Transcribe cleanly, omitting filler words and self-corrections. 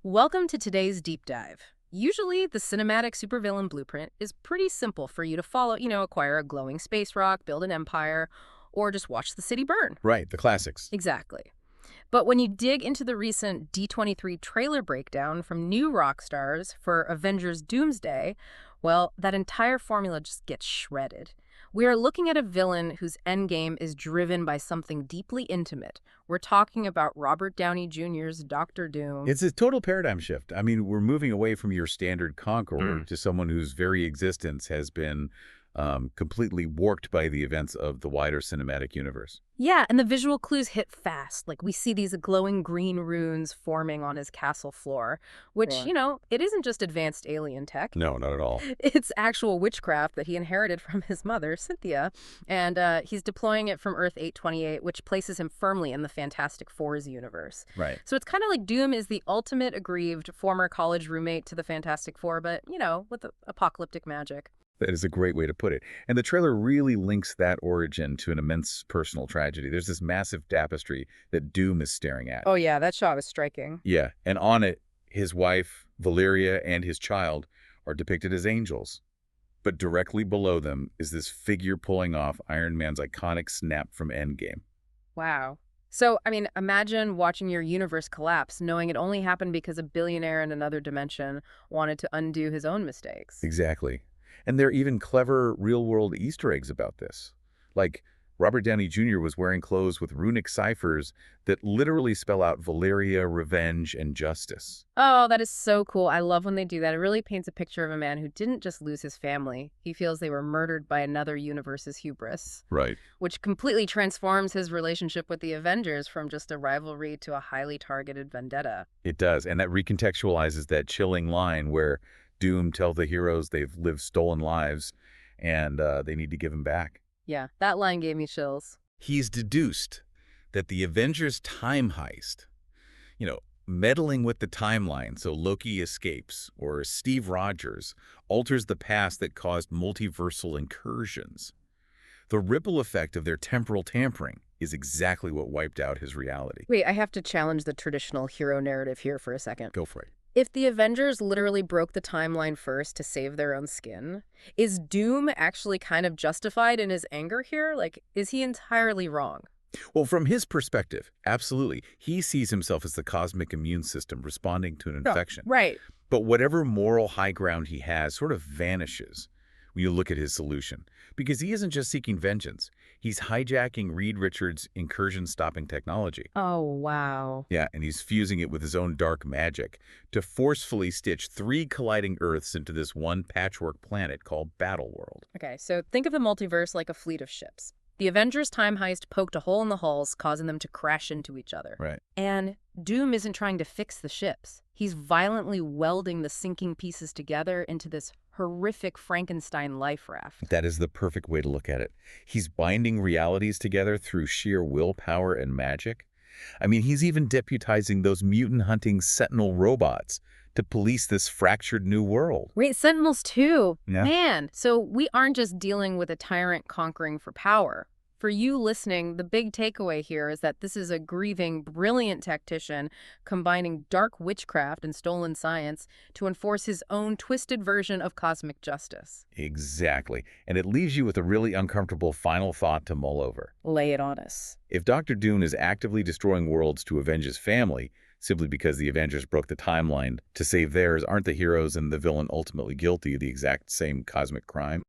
Welcome to today's deep dive. Usually, the cinematic supervillain blueprint is pretty simple for you to follow, acquire a glowing space rock, build an empire, or just watch the city burn. Right, the classics. Exactly. But when you dig into the recent D23 trailer breakdown from new rock stars for Avengers Doomsday, well, that entire formula just gets shredded. We are looking at a villain whose endgame is driven by something deeply intimate. We're talking about Robert Downey Jr.'s Doctor Doom. It's a total paradigm shift. I mean, we're moving away from your standard conqueror to someone whose very existence has been completely warped by the events of the wider cinematic universe. Yeah, and the visual clues hit fast. Like, we see these glowing green runes forming on his castle floor, which, Right. it isn't just advanced alien tech. No, not at all. It's actual witchcraft that he inherited from his mother, Cynthia, and he's deploying it from Earth 828, which places him firmly in the Fantastic Four's universe. Right. So it's kind of like Doom is the ultimate aggrieved former college roommate to the Fantastic Four, but, with apocalyptic magic. That is a great way to put it. And the trailer really links that origin to an immense personal tragedy. There's this massive tapestry that Doom is staring at. Oh, yeah, that shot was striking. Yeah, and on it, his wife, Valeria, and his child are depicted as angels. But directly below them is this figure pulling off Iron Man's iconic snap from Endgame. Wow. So, imagine watching your universe collapse, knowing it only happened because a billionaire in another dimension wanted to undo his own mistakes. Exactly. And there are even clever real-world Easter eggs about this. Like, Robert Downey Jr. was wearing clothes with runic ciphers that literally spell out Valeria, revenge, and justice. Oh, that is so cool. I love when they do that. It really paints a picture of a man who didn't just lose his family. He feels they were murdered by another universe's hubris, Right. which completely transforms his relationship with the Avengers from just a rivalry to a highly targeted vendetta. It does, and that recontextualizes that chilling line where Doom tells the heroes they've lived stolen lives and they need to give them back. Yeah, that line gave me chills. He's deduced that the Avengers time heist, meddling with the timeline so Loki escapes, or Steve Rogers alters the past that caused multiversal incursions. The ripple effect of their temporal tampering is exactly what wiped out his reality. Wait, I have to challenge the traditional hero narrative here for a second. Go for it. If the Avengers literally broke the timeline first to save their own skin, is Doom actually kind of justified in his anger here? Like, is he entirely wrong? Well, from his perspective, absolutely. He sees himself as the cosmic immune system responding to an infection. Right. But whatever moral high ground he has sort of vanishes when you look at his solution. Because he isn't just seeking vengeance. He's hijacking Reed Richards' incursion-stopping technology. Oh, wow. Yeah, and he's fusing it with his own dark magic to forcefully stitch 3 colliding Earths into this one patchwork planet called Battleworld. Okay, so think of the multiverse like a fleet of ships. The Avengers' time heist poked a hole in the hulls, causing them to crash into each other. Right. And Doom isn't trying to fix the ships. He's violently welding the sinking pieces together into this horrific Frankenstein life raft. That is the perfect way to look at it. He's binding realities together through sheer willpower and magic. I mean, he's even deputizing those mutant-hunting Sentinel robots to police this fractured new world. Wait, Sentinels too? Yeah. Man, so we aren't just dealing with a tyrant conquering for power. For you listening, the big takeaway here is that this is a grieving, brilliant tactician combining dark witchcraft and stolen science to enforce his own twisted version of cosmic justice. Exactly. And it leaves you with a really uncomfortable final thought to mull over. Lay it on us. If Dr. Doom is actively destroying worlds to avenge his family, simply because the Avengers broke the timeline to save theirs, aren't the heroes and the villain ultimately guilty of the exact same cosmic crime?